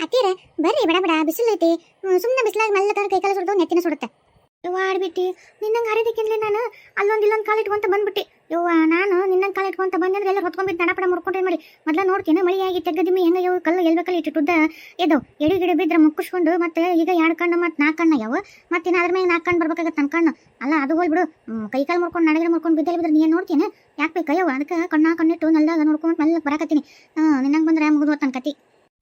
ಅತ್ತೀರ ಬರ್ರಿ ಬಡ ಬಡ ಬಿಸಿಲು ಐತಿ ಸುಮ್ಮನೆ ಬಿಸಿಲಾಗ ಮೆಲ್ಲಕ ಕೈ ಕಾಲ ಸುಡ್ದು ನೆತ್ತಿನ ಸುಡುತ್ತೆ. ಯವ್ವ ಆಡ್ಬಿಟ್ಟು ನಿನ್ನಂಗೆ ಹರಿದಿಕ್ಕಿನ್ಲಿ ನಾನು ಇಲ್ಲೊಂದು ಕಾಲು ಇಟ್ಕೊಂತ ಬಂದ್ಬಿಟ್ಟು. ಯವ್ವ ನಾನು ನಿನ್ನಂಗೆ ಕಾಲು ಇಟ್ಕೊಂತ ಬಂದ್ರೆ ಎಲ್ಲ ಹೊತ್ಕೊಂಡ್ಬಿಟ್ಟು ನಡಪಡ ಮುರ್ಕೊಂಡ್ರೆ ಮಾಡಿ ಮೊದಲ ನೋಡ್ತೀನಿ ಮಳಿ ಆಗಿ ತೆಗ್ಗದಿಮ್ಮಿ ಹೆಂಗ ಯಾವ ಕಲ್ಲು ಎಲ್ಬೇಕಲ್ಲ ಇಟ್ಟುದ್ದ ಎದೋ ಎಡಿ ಗಿಡ ಬಿದ್ರೆ ಮುಕ್ಕಿಸ್ಕೊಂಡು ಮತ್ತೆ ಈಗ 2 ಕಣ್ಣು ಮತ್ತೆ 4 ಕಣ್ಣ ಯಾವ ಮತ್ತೆ ಇನ್ನು ಅದ್ರ ಮೇಲೆ 4 ಕಣ್ಣು ಬರ್ಬೇಕಾಗತ್ತೆ ನನ್ನ ಕಣ್ಣು ಅಲ್ಲ ಅದು ಹೋಗ್ಬಿಡು. ಕೈ ಕಾಲು ಮುರ್ಕೊಂಡು ನಡೆದ್ರೆ ಮುರ್ಕೊಂಡು ಬಿದ್ದಲ್ಲಿ ಬಿದ್ರೆ ನೀನು ನೋಡ್ತೀನಿ ಯಾಕೆ ಬೇಕಯ್ಯವ ಅದಕ್ಕೆ ಕಣ್ಣಿಟ್ಟು ನೆಲ್ದಾಗ ನೋಡ್ಕೊಂಡು ಮೆಲ್ಲ ಬರಕತ್ತೀನಿ. ನಿನ್ನಂಗೆ ಬಂದ್ರೆ ಮುಗಿದು ತನ್ನ ಕತಿ.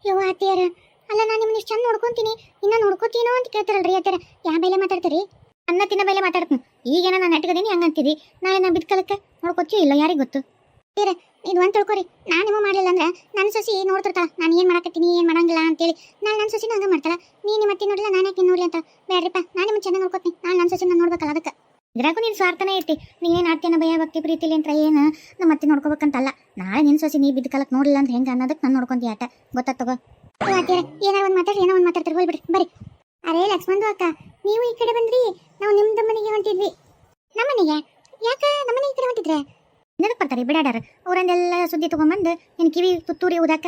ಯವ್ವ ಅತ್ತಿಯಾರ ಅಲ್ಲ ನಾನು ನಿಮ್ಮನ್ನ ಇಷ್ಟು ಚಂದ ನೋಡ್ಕೊಂತೀನಿ ಇನ್ನ ನೋಡ್ಕೋತೀನೋ ಅಂತ ಕೇಳ್ತಾರಲ್ರಿ ಅತ್ತಿಯಾರ ಯಾವ ಬೆಲೆ ಮಾತಾಡ್ತೀರಿ? ಅನ್ನ ತಿನ್ನ ಬೆಲೆ ಮಾತಾಡ್ತೀನಿ. ಈಗೇನ ನಾನು ನೆಟ್ಗದೀನಿ ಹಂಗಂತೀರಿ ನಾಳೆ ನಾ ಬಿದ್ಕಲಕ್ಕೆ ನೋಡ್ಕೊತೀವಿ ಇಲ್ಲ ಯಾರಿಗೆ ಗೊತ್ತು. ಬೇರೆ ಇದು ಒಂದು ತಿಳ್ಕೊರಿ ನಾನು ನಿಮ್ಮ ಮಾಡಲಿಲ್ಲ ಅಂದ್ರೆ ನನ್ನ ಸೊಸಿ ನೋಡ್ತಿರ್ತಾಳ ನಾನು ಏನು ಮಾಡಕತ್ತೀನಿ ಏನು ಮಾಡಂಗಿಲ್ಲ ಅಂತೇಳಿ ನಾಳೆ ನನ್ನ ಸೊಸಿನ ಹಂಗೆ ಮಾಡ್ತಾಳ. ನೀನು ಮತ್ತೆ ನೋಡಿಲ್ಲ ನಾನು ಯಾಕೆ ನೋಡ್ಲಿ ಅಂತ ಬೇಡ್ರಿಪ್ಪ ನಾನು ನಿಮ್ಮ ಚೆನ್ನಾಗಿ ನೋಡ್ಕೊತೀನಿ ನಾಳೆ ನನ್ನ ಸೊಸಿ ನಾನು ನೋಡ್ಬೇಕಲ್ಲ ಅದಕ್ಕೆ. ಇದ್ರಾಗೂ ನೀನು ಸ್ವಾರ್ಥನೇ ಇರ್ತಿ ನೀನೇನು ಆಡ್ತೇನ ಭಯ ಭಕ್ತಿ ಪ್ರೀತಿಲಿ ಅಂತ ಏನು ನಮ್ಮ ಮತ್ತೆ ನೋಡ್ಕೋಬೇಕಂತಲ್ಲ. ನಾಳೆ ನಿನ್ನ ಸೊಸಿ ನೀ ಬಿದ್ಕಲಕ್ಕೆ ನೋಡಿಲ್ಲ ಅಂತ ಹೆಂಗೆ ಅನ್ನೋದಕ್ಕೆ ನಾನು ನೋಡ್ಕೊಂತೀಯ ಆಟ ಗೊತ್ತಾ ತಗೋ. ಏನಾರ ಒಂದು ಮಾತಾಡ್ರಿ ಏನೋ ಒಂದು ಮಾತಾಡ್ತಾರೆ ಹೋಗ್ಬಿಡ್ರಿ ಬರ್ರಿ. ಅರೇ ಲಕ್ಷ್ಮಣ್ ಅಕ್ಕ ನೀವು ಈ ಕಡೆ ಬಂದ್ರಿ ನಾವು ನಿಮ್ದು ಮನೆಗೆ ಹೊಂಟಿದ್ವಿ. ನಮ್ಮನೆಗೆ ಯಾಕೆ ನಮ್ಮನೆ ಈ ಕಡೆ ಹೊಂಟಿದ್ರೆ ನೆನಪು ಬರ್ತಾರೆ ಬಿಡಾಡಾರ ಅವರಂದೆಲ್ಲ ಸುದ್ದಿ ತೊಗೊಂಬಂದು ನಿನ್ನ ಕಿವಿ ತುತ್ತೂರಿ ಊದಾಕ.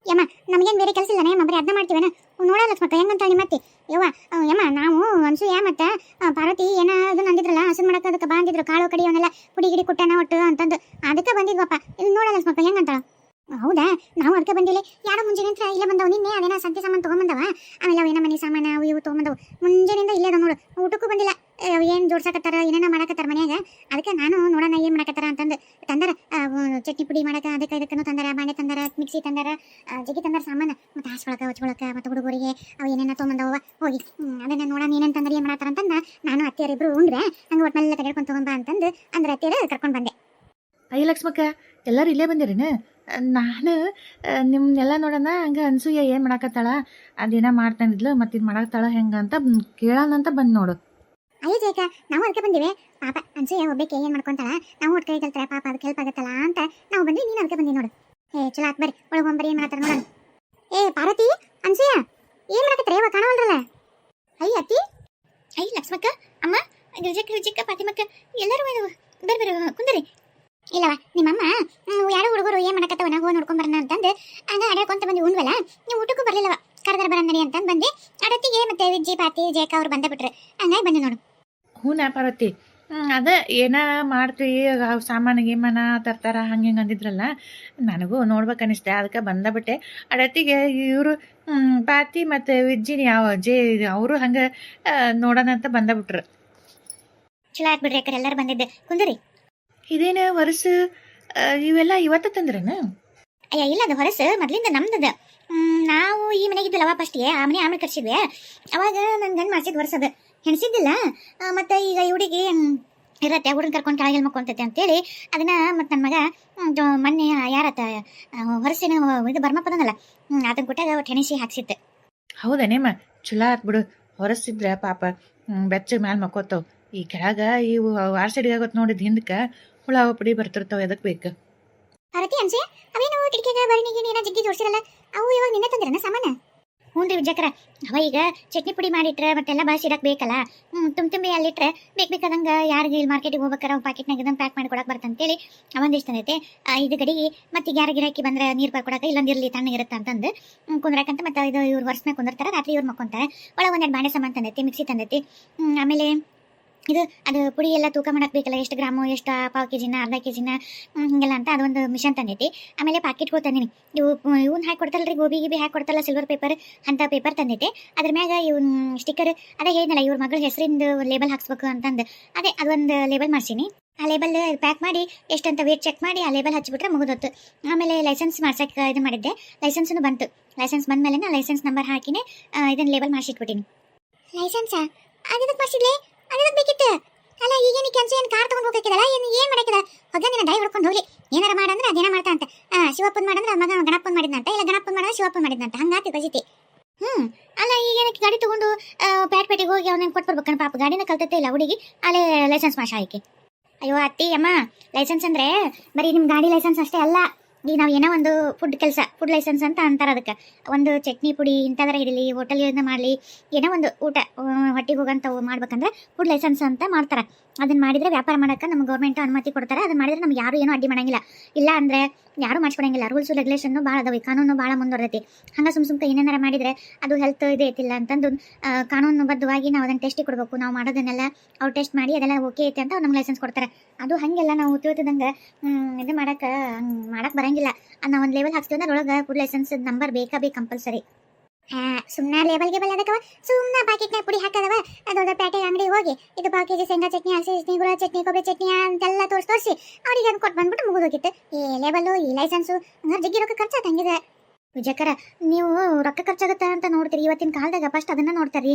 ಯಮ್ಮ ನಮಗೇನು ಬೇರೆ ಕೆಲಸ ಇಲ್ಲ ನೇಮ ಬರೀ ಅದನ್ನ ಮಾಡ್ತೀವೇನ ನೋಡ ಲಕ್ಷ್ಮಕ್ಕ ಹೆಂಗಂತ ನಿಮ್ಮ ಮತ್ತೆ ಯವ್ವ ಯಮ್ಮ ನಾವು ಅನ್ಸೂಯ ಮತ್ತು ಪಾರ್ವತಿ ಏನಾದ್ರು ಅಂದಿದ್ರಲ್ಲ ಹಸು ಮಾಡಕ್ಕೆ ಅದಕ್ಕೆ ಬಂದಿದ್ರು ಕಾಳು ಕಡಿ ಅವನ್ನೆಲ್ಲ ಪುಡಿ ಗಿಡಿ ಕುಟ್ಟನ ಒಟ್ಟು ಅಂತಂದು ಅದಕ್ಕೆ ಬಂದಿದ್ವಪ್ಪ. ಇದು ನೋಡ ಲಕ್ಷ್ಮಕ್ಕ ಹೆಂಗಂತ. ಹೌದಾ ನಾವು ಅದಕ್ಕೆ ಬಂದಿಲ್ಲ ಯಾರೋ ಮುಂಜಾನೆ ಇಲ್ಲ ಬಂದವು ನಿನ್ನೆ ಅದೇನೋ ಸಂತೆ ಸಾಮಾನು ತೊಗೊಂಬಂದವ ಆಮೇಲೆ ಅವೇನೋ ಮನೆ ಸಾಮಾನು ಅವು ಇವು ತೊಗೊಂಬಂದವು ಮುಂಜಾನೆಯಿಂದ ಇಲ್ಲೇ ಅದ ನೋಡು ಊಟಕ್ಕೂ ಬಂದಿಲ್ಲ. ಏನು ಜೋಡ್ಸಕತ್ತಾರ ಏನೇನೋ ಮಾಡಕತ್ತಾರ ಮನ್ಯಾಗ ಅದಕ್ಕೆ ನಾನು ನೋಡೋಣ ಏನು ಮಾಡಕತ್ತಾರ ಅಂತಂದು ತಂದಾರ ಚಟ್ನಿ ಪುಡಿ ಮಾಡಕ್ಕೆ ಅದಕ್ಕೆ ಇದಕ್ಕೂ ತಂದಾರ ಬಾಂಡೆ ತಂದಾರ ಮಿಕ್ಸಿ ತಂದಾರ ಜಗ್ಗಿ ತಂದಾರ ಸಾಮಾನು ಮತ್ತು ಹಾಸ್ಕೊಳಕ್ಕೆ ಹೊಚ್ಕೊಳಕ್ಕೆ ಮತ್ತು ಹುಡುಗರಿಗೆ ಅವು ಏನೇನೋ ತೊಗೊಂಬಂದವ ಹೋಗಿ ಅದನ್ನು ನೋಡೋಣ ಏನೇನು ತಂದ್ರೆ ಏನು ಮಾಡತ್ತಾರ ಅಂತಂದು ನಾನು ಅತ್ತಿಯರಿಬ್ರು ಉಂಡ್ರೆ ಹಂಗೆ ಒಟ್ಟೆಲ್ಲ ತೆಗೆಡ್ಕೊಂಡು ತೊಗೊಂಬ ಅಂತಂದು ಅಂದ್ರೆ ಅತ್ತಿಯರು ಕರ್ಕೊಂಡು ಬಂದೆ. ಅಯ್ಯ ಲಕ್ಷ್ಮಕ್ಕ ಎಲ್ಲರೂ ಇಲ್ಲೇ ಬಂದಿರೇನ? ನಾನು ನಿಮ್ಮನ್ನೆಲ್ಲ ನೋಡೋಣ ಹಂಗೆ ಅನ್ಸೂಯ ಏನು ಮಾಡಾಕತ್ತಾಳ ಅದೇನ ಮಾಡ್ತಾನಿದ್ಲು ಮತ್ತು ಇದು ಮಾಡಾಕತ್ತಾಳ ಹೆಂಗೆ ಅಂತ ಕೇಳೋಣಂತ ಬಂದು ನೋಡು. ಅಯ್ಯ ಜೈಕ ನಾವು ಅದಕ್ಕೆ ಬಂದಿವೆ ಪಾಪ ಅನ್ಸೂಯ ಒಬ್ಬಕ್ಕೆ ಏನು ಮಾಡ್ಕೊಂತಾಳ ನಾವು ಒಟ್ಟು ಕೈ ಕಲ್ತಾರೆ ಪಾಪ ಅದಕ್ಕೆ ಹೆಲ್ಪ್ ಆಗತ್ತಲ್ಲ ಅಂತ ನಾವು ಬಂದ್ವಿ ನೀನು ಅದಕ್ಕೆ ಬಂದಿ ನೋಡು. ಚಲೋ ಆತ್ ಬರ್ರಿ ಒಳಗೆ ಹೋಗ್ಬರಿ ಏನು ಮಾಡ್ತಾರೆ ನೋಡೋಣ. ಪಾರ್ವತಿ ಅನ್ಸೂಯ ಏನು ಮಾಡಕತ್ತಾರೆ ಇವಾಗ ಕಾಣವಲ್ರಲ್ಲ. ಅಯ್ಯ ಅತ್ತಿ ಅಯ್ಯ ಲಕ್ಷ್ಮಕ್ಕ ಅಮ್ಮ ಗಿರಿಜಕ್ಕ ಫಾತಿಮಕ್ಕ ಎಲ್ಲರೂ ಬರ್ರಿ ಕುಂದರಿ. ಇಲ್ಲವ ನಿಮ್ಮಮ್ಮ ಯಾರೋ ಹುಡುಗರು ಏನು ಮಾಡಕತ್ತವ ನಾವು ನೋಡ್ಕೊಂಡ್ ಬರೋಣ ಅಂತಂದು ಹಂಗೆ ಅಡ್ಯಾಡ್ಕೊಂತ ಬಂದು ಉಂಡ್ವಲ್ಲ ನೀವು ಊಟಕ್ಕೂ ಬರಲಿಲ್ಲವ ಕರೆದ್ರ ಬರಂದಡಿ ಅಂತಂದು ಬಂದು ಅಡತ್ತಿಗೆ ಮತ್ತೆ ವಿಜ್ಜಿ ಪಾತಿ ಜೇಕ ಅವ್ರು ಬಂದ ಬಿಟ್ರು ಹಂಗಾಗಿ ಬಂದೆ ನೋಡು. ಹ್ಞೂ ಪಾರ್ವತಿ ಅದೇ ಏನ ಮಾಡ್ತೀವಿ ಸಾಮಾನು ಗೀಮಾನ ತರ್ತಾರ ಹಂಗೆ ಹಿಂಗೆ ಅಂದಿದ್ರಲ್ಲ ನನಗೂ ನೋಡ್ಬೇಕು ಅನಿಸ್ತೆ ಅದಕ್ಕೆ ಬಂದಬಿಟ್ಟೆ. ಅಡತ್ತಿಗೆ ಇವರು ಪಾತಿ ಮತ್ತು ವಿಜ್ಜಿನಿ ಅವರು ಹಂಗೆ ನೋಡೋಣ ಅಂತ ಬಂದಬಿಟ್ರು. ಚಲೋ ಆಗ್ಬಿಡ್ರಿ ಯಾಕಂದ್ರೆ ಎಲ್ಲರೂ ಬಂದಿದ್ದೆ ಕುಂದರಿ. ಇದೇನು ಹೊರಸ ಇವೆಲ್ಲ ಇವತ್ತ ತಂದ್ರೇನ? ಅಯ್ಯ ಇಲ್ಲ ಅದು ಹೊರಸು ಮೊದಲಿಂದ ನಮ್ದದ ನಾವು ಈ ಮನೆಗೆ ಇದ್ದಿಲ್ಲವ ಫಸ್ಟ್ಗೆ ಆ ಮನೆ ಆಮೇಲೆ ಕಟ್ಸಿದ್ವಿ ಅವಾಗ ನನ್ನ ಗಂಡು ಮಾಡ್ಸಿದ್ ಹೊರಸದು ಹೆಣ್ಸಿದ್ದಿಲ್ಲ ಮತ್ತು ಈಗ ಹುಡುಗಿ ಇರತ್ತೆ ಹುಡುಗನ ಕರ್ಕೊಂಡು ಕೆಳಗೆ ಮಕ್ಕೊಂತೈತೆ ಅಂತೇಳಿ ಅದನ್ನ ಮತ್ತು ನನ್ನ ಮಗ ಮೊನ್ನೆ ಯಾರತ್ತ ಹೊರಸಿನ ಇದು ಬರ್ಮಪ್ಪದನಲ್ಲ ಅದನ್ನ ಕೊಟ್ಟಾಗ ಒಟ್ಟು ಹೆಣಿಸಿ ಹಾಕ್ಸಿತ್ತೆ. ಹೌದನೇಮ್ಮ ಚಲೋ ಆತ್ ಬಿಡು ಹೊರಸಿದ್ರೆ ಪಾಪ ಬೆಚ್ಚಗೆ ಮ್ಯಾಲೆ ಮಕ್ಕೋತಾವ ಈ ಕೆಳಗ ಇವು ಆರ್ ಸೈಡ್ಗೆ ಆಗೋತ್ ನೋಡಿದ್ ಹಿಂದಕ್ಕೆ ಹುಳ ಪುಡಿ ಬರ್ತಿರ್ತಾವ ಎದಕ್ ಬೇಕು. ಪಾರ್ವತಿ ಅನ್ಸೆ ಅವೇನು ಕಿಟಕಿಗೆ ಬರಣಿಗೆ ಏನೋ ಜಗ್ಗಿ ಜೋಡಿಸಿರಲ್ಲ ಅವು ಇವಾಗ ನಿನ್ನೆ ತಂದ್ರನ ಸಾಮಾನ? ಹ್ಞೂ ರೀ ವಿಜಯಕರ ಅವ ಈಗ ಚಟ್ನಿ ಪುಡಿ ಮಾಡಿಟ್ರೆ ಮತ್ತೆಲ್ಲ ಬಳಸಿಡಕ್ಕೆ ಬೇಕಲ್ಲ ತುಂಬಿ ಅಲ್ಲಿಟ್ರೆ ಬೇಕಾದಂಗೆ ಯಾರಿಗೆ ಇಲ್ಲಿ ಮಾರ್ಕೆಟಿಗೆ ಹೋಗ್ಬೇಕಾರೆ ಅವು ಪಾಕೆಟ್ನಾಗ ಇದನ್ನು ಪ್ಯಾಕ್ ಮಾಡಿ ಕೊಡಕ್ಕೆ ಬರ್ತಂತೇಳಿ ಅವಂದಿಷ್ಟು ತಂದೈತೆ. ಇದು ಗಡಿಗೆ ಮತ್ತೆ ಈಗ ಯಾರು ಗಿರಾಕಿ ಬಂದ್ರೆ ನೀರು ಬರ್ಕೊಡಕ್ಕೆ ಇಲ್ಲೊಂದು ಇರಲಿ ತಣ್ಣಗಿರುತ್ತೆ ಅಂತಂದು ಕುಂದ್ರಾಕಂತ ಮತ್ತೆ ಇದು ಇವ್ರು ವರ್ಷ ಕುಂದಿರ್ತಾರೆ ರಾತ್ರಿ ಇವ್ರು ಮಕ್ಕೊಂತಾರೆ. ಒಳಗೆ ಒಂದೆರಡು ಬಾಂಡೆ ಸಾಮಾನು ತಂದೈತಿ ಮಿಕ್ಸಿ ತಂದೈತಿ. ಆಮೇಲೆ ಇದು ಅದು ಪುಡಿ ಎಲ್ಲ ತೂಕ ಮಾಡಕ್ಕೆ ಬೇಕಲ್ಲ ಎಷ್ಟು ಗ್ರಾಮು ಎಷ್ಟು ಪಾವು ಕೆ ಜಿನ ಅರ್ಧ ಕೆ ಜಿನ ಹಿಂಗೆಲ್ಲ ಅಂತ ಅದೊಂದು ಮಿಷನ್ ತಂದೈತಿ. ಆಮೇಲೆ ಪ್ಯಾಕೆಟ್ಗಳು ತಂದೀನಿ ಇವನ್ನ ಹಾಕಿ ಕೊಡ್ತಾರಲ್ರಿ ಗೋಬಿ ಗಿಬಿ ಹಾಕಿ ಕೊಡ್ತಾರಲ್ಲ ಸಿಲ್ವರ್ ಪೇಪರ್ ಅಂತ ಪೇಪರ್ ತಂದೈತೆ. ಅದ್ರ ಮ್ಯಾಗ ಇವ್ನ ಸ್ಟಿಕ್ಕರ್ ಅದೇ ಹೇಳಿದ್ನಲ್ಲ ಇವ್ರ ಮಗಳ ಹೆಸರಿಂದ ಲೇಬಲ್ ಹಾಕ್ಸ್ಬೇಕು ಅಂತಂದು ಅದೇ ಅದೊಂದು ಲೇಬಲ್ ಮಾಡ್ಸೀನಿ. ಆ ಲೇಬಲ್ ಪ್ಯಾಕ್ ಮಾಡಿ ಎಷ್ಟಂತ ವೇಟ್ ಚೆಕ್ ಮಾಡಿ ಆ ಲೇಬಲ್ ಹಚ್ಚಿಬಿಟ್ರೆ ಮುಗಿದೊತ್ತು. ಆಮೇಲೆ ಲೈಸೆನ್ಸ್ ಮಾಡ್ಸಕ್ಕೆ ಇದು ಮಾಡಿದ್ದೆ ಲೈಸೆನ್ಸೂ ಬಂತು. ಲೈಸೆನ್ಸ್ ಬಂದ ಮೇಲೆ ಲೈಸೆನ್ಸ್ ನಂಬರ್ ಹಾಕಿನೇ ಇದನ್ನು ಲೇಬಲ್ ಮಾಡಿಸಿಟ್ಬಿಟ್ಟಿನಿ. ಲೈಸೆನ್ಸಾ ಅದಕ್ಕೆ ಮಾಡಿಸಿದ್ಲೆ ಅದಕ್ಕೆ ಬೇಕಿತ್ತು ಅಲ್ಲ ಈಗೇನು ಕೆಲಸ ಏನು ಕಾರ್ ತೊಗೊಂಡು ಹೋಗ್ಬೇಕಿದಲ್ಲ ಏನು ಮಾಡಕ್ಕಿಲ್ಲ ಹೊಗ ನಿನ್ನ ಡೈ ಹೊಡ್ಕೊಂಡು ಹೋಗ್ಲಿ ಏನಾರ ಮಾಡಂದ್ರೆ ಅದೇನ ಮಾಡ್ತಾ ಅಂತ ಶಿವಪ್ಪನ್ ಮಾಡಂದ್ರೆ ಮಗ ಗಣಪನ್ ಮಾಡಿದ್ನಂತ ಇಲ್ಲ ಗಣಪನ್ ಮಾಡಿದ್ರೆ ಶಿವಪ್ಪನ್ ಮಾಡಿದ್ನಂತ ಹಂಗಾತಿ ಬಜಿತಿ. ಅಲ್ಲ ಈಗೇನಕ್ಕೆ ಗಾಡಿ ತೊಗೊಂಡು ಪೇಟೆಗೆ ಹೋಗಿ ಅವನೇನು ಕೊಟ್ಬರ್ಬೇಕಣ್ಣ ಪಾಪ ಗಾಡಿನ ಕಲ್ತತ್ತೆ ಇಲ್ಲ ಹುಡುಗಿ ಅಲ್ಲೇ ಲೈಸೆನ್ಸ್ ಮಾಡ್ಸಾಯಿಕೆ. ಅಯ್ಯೋ ಅತ್ತಿ ಅಮ್ಮ ಲೈಸೆನ್ಸ್ ಅಂದರೆ ಬರೀ ನಿಮ್ಮ ಗಾಡಿ ಲೈಸೆನ್ಸ್ ಅಷ್ಟೇ ಅಲ್ಲ ಈಗ ನಾವು ಏನೋ ಒಂದು ಫುಡ್ ಲೈಸೆನ್ಸ್ ಅಂತ ಅಂತಾರೆ ಅದಕ್ಕೆ. ಒಂದು ಚಟ್ನಿ ಪುಡಿ ಇಂಥದ್ರ ಇಡಲಿ, ಹೋಟೆಲ್ ಮಾಡಲಿ, ಏನೋ ಒಂದು ಊಟ ಹೊಟ್ಟಿಗೆ ಹೋಗಂತವು ಮಾಡ್ಬೇಕಂದ್ರೆ ಫುಡ್ ಲೈಸೆನ್ಸ್ ಅಂತ ಮಾಡ್ತಾರೆ. ಅದನ್ನ ಮಾಡಿದ್ರೆ ವ್ಯಾಪಾರ ಮಾಡೋಕೆ ನಮ್ಮ ಗೌರ್ಮೆಂಟ್ ಅನುಮತಿ ಕೊಡ್ತಾರೆ. ಅದನ್ನ ಮಾಡಿದ್ರೆ ನಮ್ಗೆ ಯಾರು ಏನೂ ಅಡ್ಡಿ ಮಾಡಂಗಿಲ್ಲ. ಇಲ್ಲ ಅಂದ್ರೆ ಯಾರು ಮಾಡಿಸ್ಕೊಡಂಗಿಲ್ಲ. ರೂಲ್ಸು ರೆಗ್ಯುಲೇಷನ್ ಭಾಳ ಅದಾವೆ, ಕಾನೂನು ಭಾಳ ಮುಂದುವರೆದೈತಿ. ಹಂಗೆ ಸುಮ್ ಏನೇನಾರ ಮಾಡಿದ್ರೆ ಅದು ಹೆಲ್ತ್ ಇದು ಐತಿಲ್ಲ ಅಂತಂದು ಕಾನೂನುಬದ್ಧವಾಗಿ ನಾವು ಅದನ್ನು ಟೆಸ್ಟಿಗೆ ಕೊಡಬೇಕು. ನಾವು ಮಾಡೋದನ್ನೆಲ್ಲ ಅವ್ರು ಟೆಸ್ಟ್ ಮಾಡಿ ಅದೆಲ್ಲ ಓಕೆ ಐತೆ ಅಂತ ಅವ್ರು ನಮ್ಗೆ ಲೈಸೆನ್ಸ್ ಕೊಡ್ತಾರೆ. ಅದು ಹಾಗೆಲ್ಲ ನಾವು ತಿಳ್ತಿದಂಗೆ ಇದು ಮಾಡಕ್ಕೆ ಬರಂಗಿಲ್ಲ. ನಾವು ಒಂದು ಲೇಬಲ್ ಹಾಕ್ಸ್ತೀವಿ ಅಂದ್ರೆ ಅದ್ರೊಳಗೆ ಫುಡ್ ಲೈಸೆನ್ಸ್ ನಂಬರ್ ಬೇಕು ಕಂಪಲ್ಸರಿ. ಸುಮ್ಮನೆ ಲೇಬಲ್ ಅದಕ್ಕವ ಸುಮ್ಮನೆ ಪ್ಯಾಕೆಟ್ನಾಗ ಪುಡಿ ಹಾಕದವ. ಅದೊಂದು ಪ್ಯಾಟೆ ಅಂಗಡಿ ಹೋಗಿ ಇದು 1 kg ಶೇಂಗಾ ಚಟ್ನಿ, ಹಸಿ ಚಟ್ನಿ, ಗುಳ ಚಟ್ನಿ, ಕೊಬ್ಬರಿ ಚಟ್ನಿ ಅಂತೆಲ್ಲ ತೋರಿಸಿ ಅವ್ರಿಗೆ ಅದನ್ನು ಕೊಟ್ಟು ಬಂದ್ಬಿಟ್ಟು ಮುಗಿದೋಗಿತ್ತು. ಈ ಲೇಬಲ್ಲು ಈ ಲೈಸೆನ್ಸು ಹಂಗಾರೆ ಜಗ್ಗಿ ರೊಕ್ಕ ಖರ್ಚಾತ. ಹಂಗಿದೆ ವಿಜಯಕರ, ನೀವು ರೊಕ್ಕ ಖರ್ಚಾಗುತ್ತಾ ಅಂತ ನೋಡ್ತೀರಿ. ಇವತ್ತಿನ ಕಾಲದಾಗ ಫಸ್ಟ್ ಅದನ್ನು ನೋಡ್ತಾರೆ,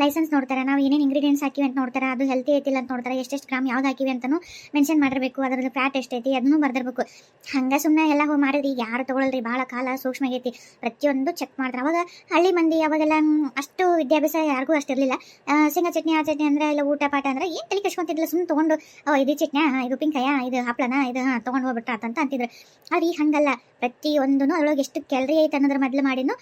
ಲೈಸೆನ್ಸ್ ನೋಡ್ತಾರೆ, ನಾವು ಏನೇನು ಇಂಗ್ರೀಡಿಯೆಂಟ್ಸ್ ಹಾಕಿವಿ ಅಂತ ನೋಡ್ತಾರೆ, ಅದು ಹೆಲ್ತಿ ಐತಿಲ್ಲ ಅಂತ ನೋಡ್ತಾರೆ, ಎಷ್ಟೆಷ್ಟು ಗ್ರಾಮ್ ಯಾವ್ದು ಹಾಕಿವಿ ಅಂತಲೂ ಮೆನ್ಷನ್ ಮಾಡಿರಬೇಕು, ಅದರದ್ದು ಫ್ಯಾಟ್ ಎಷ್ಟೈತಿ ಅದನ್ನು ಬರ್ದಿರ್ಬೇಕು. ಹಂಗೆ ಸುಮ್ಮನೆ ಎಲ್ಲ ಹೋಗಿ ಮಾಡಿದ್ರಿ ಯಾರು ತೊಗೊಳಲ್ರಿ. ಭಾಳ ಕಾಲ ಸೂಕ್ಷ್ಮ ಆಗೈತಿ, ಪ್ರತಿಯೊಂದು ಚೆಕ್ ಮಾಡ್ತಾರೆ. ಅವಾಗ ಹಳ್ಳಿ ಮಂದಿ ಅವಾಗೆಲ್ಲ ಅಷ್ಟು ವಿದ್ಯಾಭ್ಯಾಸ ಯಾರಿಗೂ ಅಷ್ಟಿರಲಿಲ್ಲ. ಶೇಂಗಾ ಚಟ್ನಿ, ಆ ಚಟ್ನಿ ಅಂದರೆ ಇಲ್ಲ ಊಟ ಪಾಠ ಅಂದರೆ ಏನು ತಲೆ ಕೆಡ್ಸ್ಕೊಂತಿದ್ದಿಲ್ಲ. ಸುಮ್ಮನೆ ತೊಗೊಂಡು ಇದು ಚಟ್ನಿ, ಇದು ಪಿಂಕಾಯ, ಇದು ಹಪ್ಪಳನ, ಇದು ತೊಗೊಂಡು ಹೋಗ್ಬಿಟ್ರ ಅಂತ ಅಂತಿದ್ರು. ಅವ್ರು ಈಗ ಹಂಗಲ್ಲ, ಪ್ರತಿಯೊಂದೂ ಅದ್ರೊಳಗೆ ಎಷ್ಟು ಕ್ಯಾಲರಿ ಐತೆ ಅನ್ನೋದ್ರ ಮೊದಲು ಮಾಡಿನೂ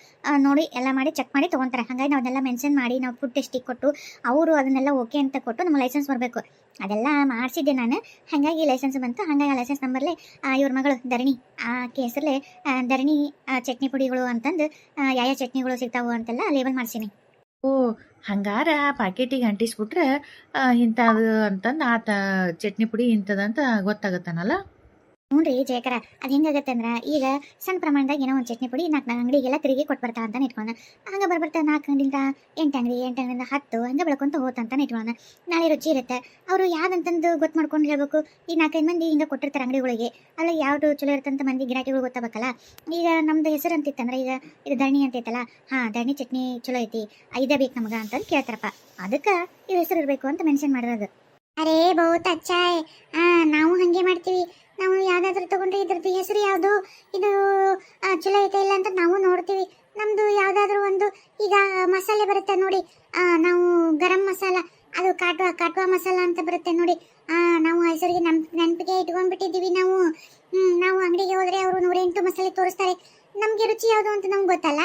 ನೋಡಿ ಎಲ್ಲ ಮಾಡಿ ಚೆಕ್ ಮಾಡಿ ತೊಗೊತಾರೆ. ಹಾಗಾಗಿ ನಾವು ಅದನ್ನೆಲ್ಲ ಮೆನ್ಷನ್ ಮಾಡಿ ನಾವು ಫುಡ್ ಟೆಸ್ಟಿಗೆ ಕೊಟ್ಟು ಅವರು ಅದನ್ನೆಲ್ಲ ಓಕೆ ಅಂತ ಕೊಟ್ಟು ನಮ್ಗೆ ಲೈಸೆನ್ಸ್ ಬರಬೇಕು. ಅದೆಲ್ಲ ಮಾಡಿಸಿದ್ದೆ ನಾನು. ಹಾಗಾಗಿ ಲೈಸೆನ್ಸ್ ಬಂತು. ಹಾಗಾಗಿ ಆ ಲೈಸೆನ್ಸ್ ನಂಬರ್ಲೆ ಇವ್ರ ಮಗಳು ಧರಣಿ ಆಕೆ ಹೆಸರಲ್ಲೇ ಧರಣಿ ಚಟ್ನಿ ಪುಡಿಗಳು ಅಂತಂದು ಯಾವ ಚಟ್ನಿಗಳು ಸಿಗ್ತಾವು ಅಂತೆಲ್ಲ ಲೇಬಲ್ ಮಾಡ್ಸೀನಿ. ಓ, ಹಂಗಾರ ಪ್ಯಾಕೆಟಿಗೆ ಅಂಟಿಸ್ಬಿಟ್ರೆ ಇಂಥದ್ದು ಅಂತಂದು ಚಟ್ನಿ ಪುಡಿ ಇಂಥದಂತ ಗೊತ್ತಾಗತ್ತಾನಲ್ಲ. ಹ್ಞೂ ರೀ ಜಯಕರ, ಅದು ಹೆಂಗಾಗತ್ತೆ ಅಂದ್ರೆ ಈಗ ಸಣ್ಣ ಪ್ರಮಾಣದಾಗ ಏನೋ ಒಂದು ಚಟ್ನಿ ಪುಡಿ 4 ಅಂಗಡಿಗೆಲ್ಲ ತಿರುಗಿ ಕೊಟ್ಟು ಬರ್ತಾ ಅಂತ ಇಟ್ಕೊಳ್ಳೋಣ. ಹಂಗೆ ಬರ್ತಾ 4 ಅಂಗಡಿಯಿಂದ 8 ಅಂಗಡಿ, 8 ಅಂಗಡಿಯಿಂದ 10 ಹಂಗೆ ಬೆಳ್ಕೊಂತ ಹೋತಂತ ಇಟ್ಕೊಳ್ಳೋಣ. ನಾಳೆ ರುಚಿ ಇರುತ್ತೆ. ಅವರು ಯಾವ್ದಂತಂದು ಗೊತ್ತು ಮಾಡ್ಕೊಂಡು ಹೇಳ್ಬೇಕು. ಈಗ 4-5 ಮಂದಿ ಹಿಂಗೆ ಕೊಟ್ಟಿರ್ತಾರೆ ಅಂಗಡಿಗಳಿಗೆ, ಅಲ್ಲ ಯಾವುದು ಚಲೋ ಇರುತ್ತಂತ ಮಂದಿ ಗಿರಾಕಿಗಳು ಗೊತ್ತಾಗಬೇಕಲ್ಲ. ಈಗ ನಮ್ದು ಹೆಸರು ಅಂತಿತ್ತಂದ್ರೆ ಈಗ ಇದು ಧರಣಿ ಅಂತೈತಲ್ಲ, ಧರಣಿ ಚಟ್ನಿ ಚಲೋ ಐತಿ, ಇದೇ ಬೇಕು ನಮ್ಗೆ ಅಂತಂದು ಕೇಳ್ತಾರಪ್ಪ. ಅದಕ್ಕೆ ಈ ಹೆಸರು ಇರಬೇಕು ಅಂತ ಮೆನ್ಷನ್ ಮಾಡಿರೋದು. ಅರೇ ಬಹುತ್ ಅಚ್ಚಾಯ್. ನಾವು ಹಾಗೆ ಮಾಡ್ತೀವಿ. ನಾವು ಯಾವುದಾದ್ರೂ ತೊಗೊಂಡ್ರೆ ಇದ್ರದ್ದು ಹೆಸರು ಯಾವುದು, ಇದು ಚಲೋ ಐತೆ ಇಲ್ಲ ಅಂತ ನಾವು ನೋಡ್ತೀವಿ. ನಮ್ಮದು ಯಾವುದಾದ್ರೂ ಒಂದು ಈಗ ಮಸಾಲೆ ಬರುತ್ತೆ ನೋಡಿ, ನಾವು ಗರಂ ಮಸಾಲ, ಅದು ಕಾಟುವ ಮಸಾಲ ಅಂತ ಬರುತ್ತೆ ನೋಡಿ. ನಾವು ಹೆಸರಿಗೆ ನೆನಪಿಗೆ ಇಟ್ಕೊಂಡ್ಬಿಟ್ಟಿದ್ದೀವಿ ನಾವು. ನಾವು ಅಂಗಡಿಗೆ ಹೋದರೆ ಅವರು 108 ಮಸಾಲೆ ತೋರಿಸ್ತಾರೆ. ನಮಗೆ ರುಚಿ ಯಾವುದು ಅಂತ ನಮ್ಗೆ ಗೊತ್ತಲ್ಲ.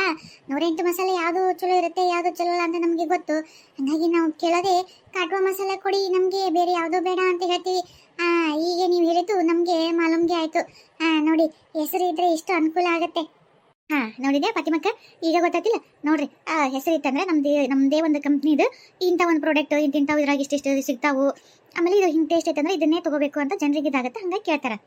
108 ಮಸಾಲೆ ಯಾವುದು ಚಲೋ ಇರುತ್ತೆ, ಯಾವುದು ಚಲೋ ಇಲ್ಲ ಅಂತ ನಮಗೆ ಗೊತ್ತು. ಹಾಗಾಗಿ ನಾವು ಕೇಳೋದೆ ಕಾಟುವ ಮಸಾಲೆ ಕೊಡಿ, ನಮಗೆ ಬೇರೆ ಯಾವುದೂ ಬೇಡ ಅಂತ ಹೇಳ್ತೀವಿ. ಈಗ ನೀವು ಹೇಳಿದ್ದು ನಮಗೆ ಮಾಲೂಮ್ಗೆ ಆಯಿತು. ನೋಡಿ, ಹೆಸರು ಇದ್ರೆ ಎಷ್ಟು ಅನುಕೂಲ ಆಗುತ್ತೆ. ನೋಡಿದೆ ಫಾತಿಮಕ್ಕ, ಈಗ ಗೊತ್ತಾಗ್ತಿಲ್ಲ ನೋಡ್ರಿ. ಹೆಸರು ಇತ್ತಂದ್ರೆ ನಮ್ಮದೇ ಒಂದು ಕಂಪ್ನಿದು ಇಂಥ ಒಂದು ಪ್ರಾಡಕ್ಟ್ ಇಂಥವು ಇದ್ರಾಗ ಇಷ್ಟಿಷ್ಟು ಸಿಗ್ತಾವು, ಆಮೇಲೆ ಇದು ಹಿಂಗೆ ಟೇಸ್ಟ್ ಐತಂದ್ರೆ ಇದನ್ನೇ ತೊಗೋಬೇಕು ಅಂತ ಜನರಿಗೆ ಇದಾಗುತ್ತೆ. ಹಂಗಾಗಿ ಕೇಳ್ತಾರೆ.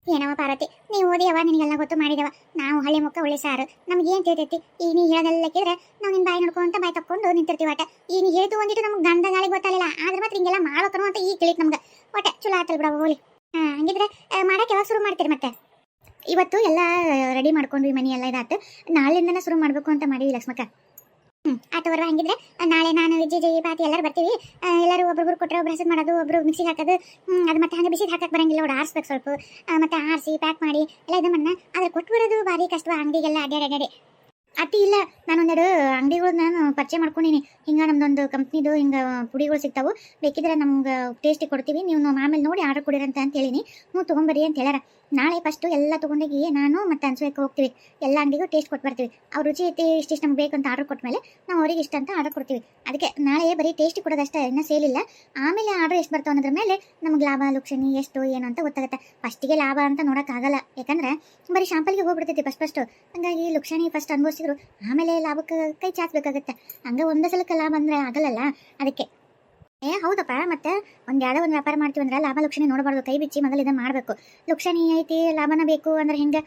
ಏನವ ಪಾರ್ವತಿ, ನೀವು ಓದಿಯವ, ನಿನಗೆಲ್ಲ ಗೊತ್ತು ಮಾಡಿದವ. ನಾವು ಹಳ್ಳಿ ಮುಖ ಒಳ್ಳೆ ಸಾರು, ನಮ್ಗೆ ಏನು ತಿಳ್ತೈತಿ. ಈಗ ನೀ ಹೇಳೋದೆಲ್ಲ ಕೇಳಿದ್ರೆ ನಾವು ನಿನ್ನ ಬಾಯಿ ನೋಡ್ಕೊಂತ ಬಾಯಿ ತಕ್ಕೊಂಡು ನಿಂತಿರ್ತೀವಿ. ಒಟ್ಟ ಈಗ ನೀ ಹೇಳ್ತು ಒಂದಿಟ್ಟು ನಮ್ಗೆ ಗಂಧ ಗಾಳಿ ಗೊತ್ತಾಗಲಿಲ್ಲ, ಆದ್ರೆ ಮಾತ್ರ ಹಿಂಗೆಲ್ಲ ಮಾಡ್ಬೇಕನು ಅಂತ ಈಗ ತಿಳಿತು ನಮ್ಗೆ. ಒಟ್ಟ ಚಲೋ ಆತಲ್ ಬಿಡವ ಹೋಲಿ. ಹಂಗಿದ್ರೆ ಮಾಡಕ್ಕೆ ಯಾವಾಗ ಶುರು ಮಾಡ್ತೀರಿ ಮತ್ತೆ? ಇವತ್ತು ಎಲ್ಲ ರೆಡಿ ಮಾಡ್ಕೊಂಡ್ವಿ, ಮನಿ ಎಲ್ಲ ಇದಾತು. ನಾಳೆಯಿಂದನೇ ಶುರು ಮಾಡಬೇಕು ಅಂತ ಮಾಡೀವಿ ಲಕ್ಷ್ಮಕ್ಕ. ಆಟೋ ಬರುವ. ಹಂಗಿದ್ರೆ ನಾಳೆ ನಾನು ವಿಜಯ್ ಪಾತಿ ಎಲ್ಲರೂ ಬರ್ತೀವಿ. ಎಲ್ಲರೂ ಒಬ್ಬೊಬ್ರು ಕೊಟ್ಟರೆ ಒಬ್ರು ಹೆಸರು ಮಾಡೋದು, ಒಬ್ರು ಮಿಕ್ಸಿಗೆ ಹಾಕೋದು. ಅದು ಮತ್ತೆ ಹಂಗೆ ಬಿಸಿದು ಹಾಕಕ್ಕೆ ಬರಂಗಿಲ್ಲ, ನೋಡಿ ಆರಿಸ್ಬೇಕು ಸ್ವಲ್ಪ. ಮತ್ತೆ ಆರಿಸಿ ಪ್ಯಾಕ್ ಮಾಡಿ ಎಲ್ಲ ಇದು ಮಣ್ಣ ಆದ್ರೆ ಕೊಟ್ಟು ಬರೋದು ಭಾರಿ ಕಷ್ಟ. ಅಂಗಡಿಗೆಲ್ಲ ಅಡ್ಡಾಡಿ ಅತಿ ಇಲ್ಲ. ನಾನೊಂದೆರಡು ಅಂಗಡಿಗಳು ನಾನು ಪರಿಚಯ ಮಾಡ್ಕೊಂಡಿನಿ. ಹಿಂಗೆ ನಮ್ದೊಂದು ಕಂಪ್ನಿದು ಹಿಂಗೆ ಪುಡಿಗಳು ಸಿಗ್ತಾವೆ, ಬೇಕಿದ್ರೆ ನಮ್ಗೆ ಟೇಸ್ಟಿಗೆ ಕೊಡ್ತೀವಿ, ನೀವು ಆಮೇಲೆ ನೋಡಿ ಆರ್ಡರ್ ಕೊಡಿರಂತ ಅಂತ ಹೇಳಿನಿ. ತೊಗೊಂಬರ್ರಿ ಅಂತ ಹೇಳ್ಯಾರ. ನಾಳೆ ಫಸ್ಟು ಎಲ್ಲ ತೊಗೊಂಡೋಗಿ ನಾನು ಮತ್ತು ಅನ್ಸೋಕೆ ಹೋಗ್ತೀವಿ. ಎಲ್ಲ ಅಂಗಡಿಗೂ ಟೇಸ್ಟ್ ಕೊಟ್ಟು ಬರ್ತೀವಿ. ಅವ್ರ ರುಚಿ ಐತಿ ಇಷ್ಟಿಷ್ಟು ನಮ್ಗೆ ಬೇಕು ಅಂತ ಆರ್ಡರ್ ಕೊಟ್ಟ ಮೇಲೆ ನಾವು ಅವ್ರಿಗೆ ಇಷ್ಟ ಅಂತ ಆರ್ಡರ್ ಕೊಡ್ತೀವಿ. ಅದಕ್ಕೆ ನಾಳೆ ಬರೀ ಟೇಸ್ಟ್ ಕೊಡೋದಷ್ಟೇ, ಇನ್ನೂ ಸೇಲ್ ಇಲ್ಲ. ಆಮೇಲೆ ಆರ್ಡರ್ ಎಷ್ಟು ಬರ್ತಾವೆ ಅನ್ನೋದ್ರ ಮೇಲೆ ನಮ್ಗೆ ಲಾಭ ಲುಕ್ಷಣಿ ಎಷ್ಟು ಏನು ಅಂತ ಗೊತ್ತಾಗುತ್ತೆ. ಫಸ್ಟಿಗೆ ಲಾಭ ಅಂತ ನೋಡೋಕ್ಕಾಗಲ್ಲ, ಯಾಕಂದ್ರೆ ಬರೀ ಶಾಂಪಲ್ಗೆ ಹೋಗ್ಬಿಡ್ತೈತಿ ಫಸ್ಟು. ಹಂಗಾಗಿ ಲುಕ್ಷಣಿ ಫಸ್ಟ್ ಅನುಭವಿಸಿದ್ರು, ಆಮೇಲೆ ಲಾಭಕ್ಕೆ ಕೈ ಚಾಚಬೇಕಾಗತ್ತೆ. ಹಂಗೆ ಒಂದೇ ಸಲಕ್ಕೆ ಲಾಭ ಅಂದರೆ ಆಗಲ್ಲಲ್ಲ. ಅದಕ್ಕೆ ಹೌದಪ್ಪ, ಮತ್ತೆ ಯಾವುದೋ ಒಂದು ವ್ಯಾಪಾರ ಮಾಡ್ತೀವಿ ಅಂದ್ರೆ ಲಾಭ ಲುಕ್ಷಣಿ ನೋಡಬಾರ್ದು, ಕೈ ಬಿಚ್ಚಿ ಮೊದಲು ಇದನ್ನು ಮಾಡಬೇಕು. ಲುಕ್ಷಣಿ ಐತಿ ಲಾಭನ ಬೇಕು ಅಂದ್ರೆ ಹೆಂಗೆ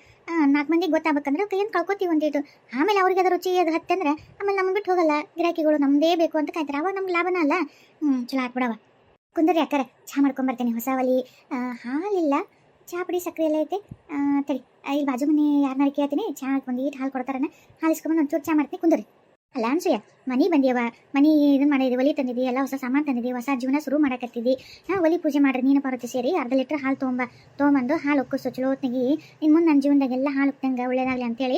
4 ಮಂದಿಗೆ ಗೊತ್ತಾಗಬೇಕಂದ್ರೆ ಕೈಯನ್ನು ಕಳ್ಕೊತೀವಿ ಒಂದಿಟ್ಟು. ಆಮೇಲೆ ಅವ್ರಿಗೆ ಅದು ರುಚಿ ಅದು ಹತ್ತಂದ್ರೆ ಆಮೇಲೆ ನಮ್ಗೆ ಬಿಟ್ಟು ಹೋಗಲ್ಲ, ಗಿರಾಕಿಗಳು ನಮ್ಮದೇ ಬೇಕು ಅಂತ ಕಾಯ್ತಾರೆ. ಅವಾಗ ನಮ್ಗೆ ಲಾಭನ ಅಲ್ಲ. ಚಲೋ ಹಾಕ್ಬಿಡವ. ಕುಂದರಿ ಅಕ್ಕಾರ, ಚಹಾ ಮಾಡ್ಕೊಂಬರ್ತೇನೆ. ಹೊಸ ಒಲಿ, ಹಾಲಿಲ್ಲ, ಚಹಾ ಪುಡಿ ಸಕ್ಕರೆ ಎಲ್ಲ ಐತೆ. ತಡಿ, ಇಲ್ಲಿ ಬಾಜು ಮನೆ ಯಾರನ್ನಾರು ಕೇಳ್ತೀನಿ, ಚಹಾ ಒಂದು ಈಟ್ ಹಾಲು ಕೊಡ್ತಾರನ, ಹಾಲು ಇಸ್ಕೊಂಬಂದು ಒಂಚೂರು ಚಹಾ ಮಾಡ್ತೀನಿ. ಕುಂದರಿ. ಅಲ್ಲ ಅನ್ಸೂಯ, ಮನೆ ಬಂದಿಯವ, ಮನೆ ಇದನ್ನು ಮಾಡಿದ್ವಿ, ಒಲಿ ತಂದಿದ್ದಿ, ಎಲ್ಲ ಹೊಸ ಸಾಮಾನು ತಂದಿದ್ದಿ, ಹೊಸ ಜೀವನ ಶುರು ಮಾಡಕತ್ತಿದ್ದಿ. ಒಲಿ ಪೂಜೆ ಮಾಡ್ರಿ, ನೀನು ಪಾರ್ವತಿ ಸೇರಿ ಅರ್ಧ ಲೀಟ್ರ್ ಹಾಲು ತೊಗೊಂಬಂದು ಹಾಲು ಉಕ್ಕಿಸು ಚಲೋತ್ನಾಗಿ. ಇನ್ನು ಮುಂದೆ ನನ್ನ ಜೀವನದಾಗೆಲ್ಲ ಹಾಲು ಉಕ್ಕಂಗೆ ಒಳ್ಳೇದಾಗಲಿ ಅಂತೇಳಿ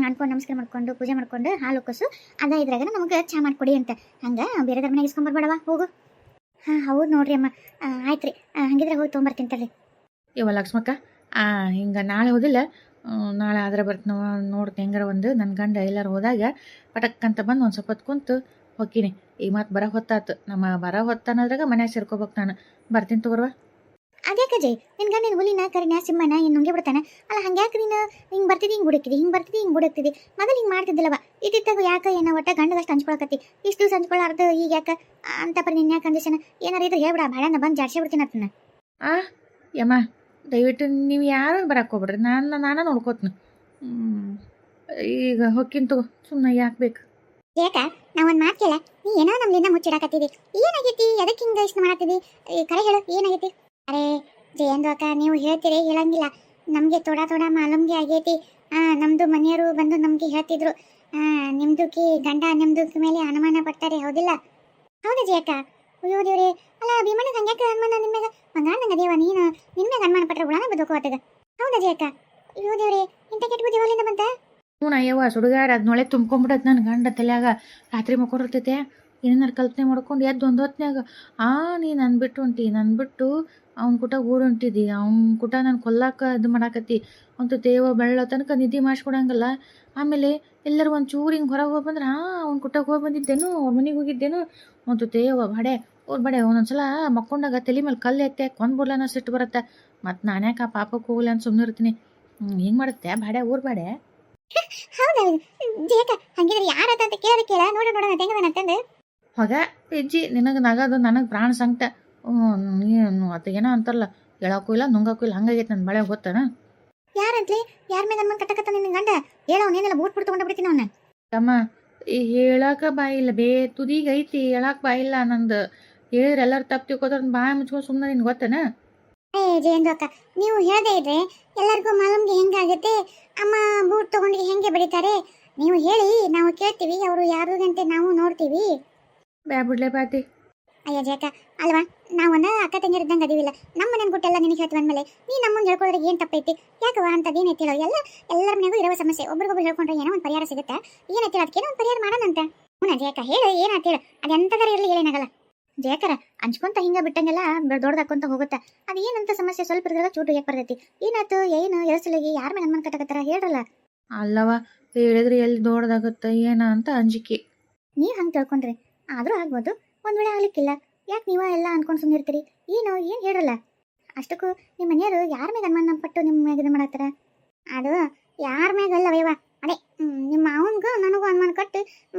ಅನ್ಕೊಂಡು ನಮಸ್ಕಾರ ಮಾಡ್ಕೊಂಡು ಪೂಜೆ ಮಾಡ್ಕೊಂಡು ಹಾಲು ಉಕ್ಕಿಸು. ಅದ ಇದ್ರಾಗ ನಮಗೆ ಚಹಾ ಮಾಡ್ಕೊಡಿ ಅಂತ. ಹಂಗೆ ಬೇರೆ ಮನೆಗೆ ಇಸ್ಕೊಂಬರ್ಬೇಡವ, ಹೋಗು. ಹೌದು ನೋಡ್ರಿ ಅಮ್ಮ, ಆಯ್ತು ರೀ. ಹಂಗಿದ್ರೆ ಹೋಗಿ ತೊಗೊಂಬರ್ತೀನಿ ತರ್ರಿ. ಇವ ಲಕ್ಷ್ಮಕ್ಕ, ಹಿಂಗೆ ನಾಳೆ ಹೋದಿಲ್ಲ ನಾಳೆ ಆದ್ರೆ ಬರ್ತೀನವ ನೋಡ್ತೀನಿ ಹೆಂಗಾರ ಒಂದು ನನ್ನ ಗಂಡ ಎಲ್ಲರೂ ಹೋದಾಗ ಪಟಕ್ಕಂತ ಬಂದು ಒಂದು ಸ್ವಲ್ಪ ಹೊತ್ತು ಕುಂತು ಹೋಗ್ತೀನಿ. ಈಗ ಮತ್ತೆ ಬರೋ ಹೊತ್ತಾತು, ನಮ್ಮ ಬರೋ ಹೊತ್ತನ್ನೋದ್ರಾಗ ಮನ್ಯಾಗ ಸೇರ್ಕೋಬೇಕು ನಾನು. ಬರ್ತೀನಿ ತಗೋರ್ವ. ಅದ್ಯಾಕೆ ಅಜಯ್ ನಿನ್ ಗಂಡ ನೀನು ಹುಲಿನ ಕರಿನ ಸಿಂಹನ ಏನು ನುಂಗೆ ಬಿಡ್ತಾನೆ ಅಲ್ಲ? ಹಂಗ್ಯಾಕೆ ನೀನು ಹಿಂಗೆ ಬರ್ತಿದ್ದಿ ಹಿಂಗೆ ಬುಡಕ್ತಿದ್ದಿ, ಹಿಂಗೆ ಬರ್ತಿದ್ದಿ ಹಿಂಗೆ ಬುಡಕ್ತಿದ್ದಿ? ಮೊದಲು ಹಿಂಗೆ ಮಾಡ್ತಿದ್ದಿಲ್ಲವ, ಇದ್ದಿತ್ತಾಗ ಯಾಕೆ ಏನೋ ಒಟ್ಟ ಗಂಡಗಷ್ಟು ಹಂಚ್ಕೊಳಕತ್ತಿ, ಇಷ್ಟು ದಿವಸ ಹಂಚ್ಕೊಳ್ಳಾರ್ದು ಈಗ ಯಾಕೆ ಅಂತ ಪರಿ ನಿನ್ನ ಯಾಕೆ ಕಂಡೀಷನ್ ಏನಾರ ಇದ್ರೆ ಹೇಳ್ಬಿಡ, ಭಾಳ ಬಂದು ಜಾಡ್ಸಿ ಬಿಡ್ತೀನಿ ಅದನ್ನ. ಯಮ್ಮ ದಯವಿಟ್ಟು ನೀವು ಯಾರು ಬರಕ್ಕೆ ಹೋಗ್ಬಿಡ್ರಿ, ನಾನು ನೋಡ್ಕೋತೀನಿ. ಈಗ ಹೊಕ್ಕಿನ ತಗೋ, ಸುಮ್ಮನೆ ಯಾಕೆ ಬೇಕು? ಯಾಕ ನಾ ಒಂದು ಮಾತು ಕೇಳ, ನೀ ಏನೋ ನಮ್ಲಿಂದ ಮುಚ್ಚಿಡಕತ್ತಿದಿ, ಏನಾಗೈತಿ? ಎದಕ್ಕೆ ಹಿಂಗೆ ಇಷ್ಟು ಮಾಡತ್ತಿದಿ? ಕರೆ ಹೇಳು ಏನಾಗೈತಿ? ಅರೆ ಜಯಂದು ಅಕ್ಕ, ನೀವು ಹೇಳ್ತೀರಿ ಹೇಳಂಗಿಲ್ಲ, ನಮಗೆ ಥೋಡ ಮಾಲೂಮ್ಗೆ ಆಗೈತಿ. ನಮ್ಮದು ಮನೆಯವರು ಬಂದು ನಮಗೆ ಹೇಳ್ತಿದ್ರು, ನಿಮ್ದುಕಿ ಗಂಡ ನಿಮ್ದುಕಿ ಮೇಲೆ ಅನುಮಾನ ಪಡ್ತಾರೆ, ಹೌದಿಲ್ಲ? ಹೌದಾ ಜಯಕ್ಕ? ಅಯ್ಯೋ ದೇವ್ರೆ, ಅಲ್ಲ ಭೀಮಣ್ಣಗೆ ಹಂಗ್ಯಾಕೆ ಅನುಮಾನ ನಿಮ್ಗೆ? ಹಂಗಂದಂಗ ದೇವ ನೀನು ನಿಮ್ಗೆ ಅನುಮಾನ ಪಟ್ರೆ ಗುಣನ ಬದುಕು ಹೊತ್ತಗ. ಹೌದಾ ಜಯಕ್ಕ? ಅಯ್ಯೋ ದೇವ್ರೆ, ಇಂಥ ಕೆಟ್ಟ ಬುದ್ಧಿ ಅವಲಿಂದ ಬಂತ? ಹ್ಞೂ ಅಯ್ಯವ್ವ, ಸುಡುಗಾಡ ಅದನ್ನೊಳೆ ತುಂಬ್ಕೊಂಬಿಡತ್ತೆ ನನ್ನ ಗಂಡ ತಲೆಯಾಗ. ರಾತ್ರಿ ಮಕ್ಕೊಂಡಿರ್ತೈತೆ, ಏನಾರು ಕಲ್ಪನೆ ಮಾಡ್ಕೊಂಡು ಎದ್ದು ಒಂದು ಹೊತ್ನ್ಯಾಗ ನೀನು ಅಂದ್ಬಿಟ್ಟು ಹೊಂಟಿ, ಬಿಟ್ಟು ಅವ್ನ ಕೂಟ ಓಡ್ ಹೊಂಟಿದ್ದಿ, ಅವ್ನ ಕೂಟ ನಾನು ಕೊಲ್ಲಾಕ ಇದು ಮಾಡಾಕತ್ತಿ ಅಂತ ತೇವ ಬೆಳ್ಳ ತನಕ ನಿದ್ದೆ ಮಾಡಿಸ್ಕೊಡಂಗಲ್ಲ. ಆಮೇಲೆ ಎಲ್ಲರೂ ಒಂದು ಚೂರು ಹಿಂಗೆ ಹೊರಗೆ ಹೋಗಿ ಬಂದ್ರೆ ಅವ್ನ ಕೂಟಕ್ಕೆ ಹೋಗಿ ಬಂದಿದ್ದೇನು, ಅವ್ರ ಮನೆಗೆ ಹೋಗಿದ್ದೇನು ಅಂತ ತೇವ ಬಡೆ ಬಡೆ ಒಂದೊಂದ್ಸಲ ಮಕ್ಕೊಂಡಾಗ ತಲೆ ಮೇಲೆ ಕಲ್ಲು ಎತ್ತೆ ಕೊಂದ್ಬಿಡ್ಲ ಅನ್ನೋ ಸಿಟ್ಟು ಬರುತ್ತೆ. ಮತ್ತು ನಾನ್ಯಾಕೆ ಆ ಪಾಪಕ್ಕೆ ಹೋಗಲಿ ಅಂತ ಸುಮ್ಮನೆ ಇರ್ತೀನಿ. ಹಿಂಗೆ ಮಾಡುತ್ತೆ ಬಾಡೆ ಊರ್ ಬಾಡೆ. ಹೌದಾ ಜಯಕ್ಕ? ಹಂಗಿದ್ರೆ ಯಾರತ್ತ ಅಂತ ಕೇಳ ನೋಡ ಹೆಂಗದನಂತಂದು ಹೊಗ ಹೆಜ್ಜಿ ನಿನಗೆ ನಗದು ನನಗೆ ಪ್ರಾಣ ಸಂಕಟ. ನೀನು ಅದು ಏನೋ ಅಂತಾರಲ್ಲ, ಹೇಳಕ್ಕೂ ಇಲ್ಲ ನುಂಗಕ್ಕೂ ಇಲ್ಲ, ಹಂಗಾಗೈತೆ ನನ್ನ ಬಳೆ ಗೊತ್ತಾನ? ಯಾರಂತ್ಲಿ? ಯಾರ ಮೇಲೆ ಅನ್ಮನ್ ಕಟ್ಟಕತ್ತ ನಿನ್ನ ಗಂಡ? ಹೇಳವನೇನೆಲ್ಲ ಬೂಟ್ ಬಿಟ್ಟು ತಗೊಂಡು ಬಿಡ್ತೀನಿ ಅವನ್ನ. ತಮ್ಮ ಹೇಳಕ್ಕೆ ಬಾಯಿಲ್ಲ, ತುದಿಗೆ ಐತಿ, ಹೇಳಕ್ಕೆ ಬಾಯಿಲ್ಲ ನಂದು. ಹೇಳಿದ್ರೆ ಎಲ್ಲರೂ ತಪ್ಪು ತಿಳ್ಕೊತಾರ, ಬಾಯಿ ಮುಚ್ಕೊಂಡು ಸುಮ್ಮನೆ ನಿನ್ಗೆ ಗೊತ್ತೇನ? ಜಯಂದು ಅಕ್ಕ, ನೀವು ಹೇಳದೇ ಇದ್ರೆ ಎಲ್ಲರಿಗೂ ಮಾಲೂಮ್ಗೆ ಹೆಂಗಾಗುತ್ತೆ, ಅಮ್ಮ ಬೂಟ್ ತಗೊಂಡಿಗೆ ಹೆಂಗೆ ಬೆಳಿತಾರೆ? ನೀವು ಹೇಳಿ, ನಾವು ಕೇಳ್ತೀವಿ, ಅವರು ಯಾರು ಗಂಟೆ ನಾವು ನೋಡ್ತೀವಿ. ಬಿಡ್ಲೆ ಬಾತಿ. ಅಯ್ಯ ಜಯಕ್ಕ, ಅಲ್ವಾ ನಾವೊಂದ ಅಕ್ಕ ತಂಗಿರಿದ್ದಂಗೆ ಅದೀವಿಲ್ಲ, ನಮ್ಮ ಮನೇನ ಗುಟ್ಟೆಲ್ಲ ನಿನಗೆ ಹೇಳ್ತು ಅಂದಮೇಲೆ ನೀ ನಮ್ಮನ್ನು ಹೇಳ್ಕೊಳ್ರೆ ಏನು ತಪ್ಪೈತಿ? ಯಾಕವ ಅಂತದ್ದು ಏನೈತಿ ಹೇಳೋ? ಎಲ್ಲರ ಮನೆಗೂ ಇರೋ ಸಮಸ್ಯೆ ಒಬ್ರಿಗೊಬ್ರು ಹೇಳ್ಕೊಂಡ್ರೆ ಏನೋ ಒಂದು ಪರಿಹಾರ ಸಿಗುತ್ತೆ. ಏನೈತಿ ಅದಕ್ಕೇನೋ ಒಂದು ಪರಿಹಾರ ಮಾಡೋಣಂತ. ಹ್ಞೂ ಜಯಕ್ಕ, ಹೇಳು ಏನಾಯ್ತು ಹೇಳು, ಅದು ಎಂಥದಾರ ಇರಲಿ ಏನಾಗಲ್ಲ. ಜಯಕರ ಹಂಚ್ಕೊಂತ ಹಿಂಗ ಬಿಟ್ಟಂಗೆಲ್ಲ ದೊಡ್ಡದಾಕೊಂತ ಹೋಗುತ್ತೆ. ಅದು ಏನಂತ ಸಮಸ್ಯೆ ಸ್ವಲ್ಪ ಇದ್ರಾಗ ಚೂಟು ಯಾಕೆ ಬರ್ತೈತಿ? ಏನಾಯ್ತು ಏನು ಎಳಸಲಿಗೆ ಯಾರ ಮೇಲೆ ಅನ್ಮನ್ ಕಟ್ಟಕತ್ತಾರ ಹೇಳ್ರಲ್ಲ. ಅಲ್ಲವ ಹೇಳಿದ್ರೆ ಎಲ್ಲಿ ದೊಡ್ಡದಾಗುತ್ತೆ ಏನ ಅಂತ ಅಂಜಿಕೆ. ನೀವು ಹಂಗೆ ತಿಳ್ಕೊಂಡ್ರಿ ಆದರೂ ಆಗ್ಬೋದು, ಒಂದು ವೇಳೆ ಆಗ್ಲಿಕ್ಕಿಲ್ಲ. ಯಾಕೆ ನೀವ ಎಲ್ಲ ಅನ್ಕೊಂಡು ಸುಮ್ಮನಿರ್ತೀರಿ? ಏನು ಹೇಳಲ್ಲ. ಅಷ್ಟಕ್ಕೂ ನಿಮ್ಮ ಮನೆಯವರು ಯಾರ ಮೇಲೆ ಅನುಮಾನ ಪಟ್ಟು ನಿಮ್ಮ ಮ್ಯಾಗ ಇದು ಮಾಡತ್ತಾರ? ಅದು ಯಾರ ಮ್ಯಾಗಲ್ಲ ವೈವ, ಅದೇ ನಿಮ್ಮ ಅವನಿಗೂ ನನಗೂ ಅನುಮಾನ ಕಟ್ಟು